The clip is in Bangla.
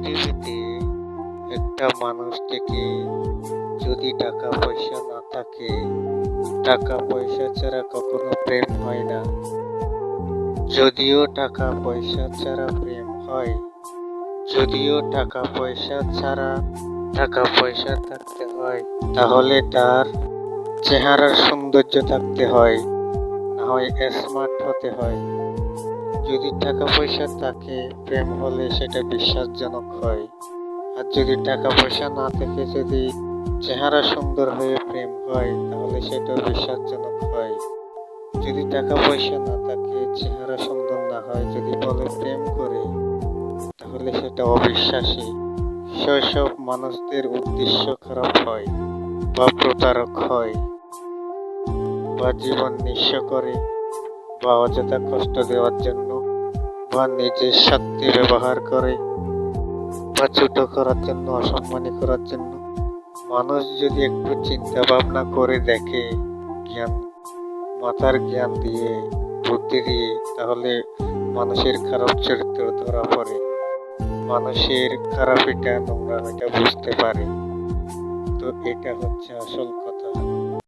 পৃথিবীতে একটা মানুষ থেকে যদি টাকা পয়সা না থাকে, টাকা পয়সা ছাড়া কখনো প্রেম হয় না। যদিও টাকা পয়সা ছাড়া প্রেম হয়, যদিও টাকা পয়সা থাকতে হয়, তাহলে তার চেহারার সৌন্দর্য থাকতে হয়, না হয় স্মার্ট হতে হয়। যদি টাকা পয়সা থাকে, প্রেম হলে সেটা বিশ্বাসজনক হয়। আর যদি টাকা পয়সা না থেকে যদি চেহারা সুন্দর হয়ে প্রেম হয়, তাহলে সেটাও বিশ্বাসজনক হয়। যদি টাকা পয়সা না থাকে, চেহারা সুন্দর না হয়, যদি বলে প্রেম করে, তাহলে সেটা অবিশ্বাসী। সেসব মানুষদের উদ্দেশ্য খারাপ হয়, বা প্রতারক হয়, বা জীবন নিঃস্ব করে, বা অযথা কষ্ট দেওয়ার জন্য, বা নিজের শক্তি ব্যবহার করে, বা ছোট করার জন্য, অসম্মানী করার জন্য। মানুষ যদি একটু চিন্তা ভাবনা করে দেখে, মাথার জ্ঞান দিয়ে, বুদ্ধি দিয়ে, তাহলে মানুষের খারাপ চরিত্র ধরা পড়ে, মানুষের খারাপিটা নোংরামিটা বুঝতে পারে। তো এটা হচ্ছে আসল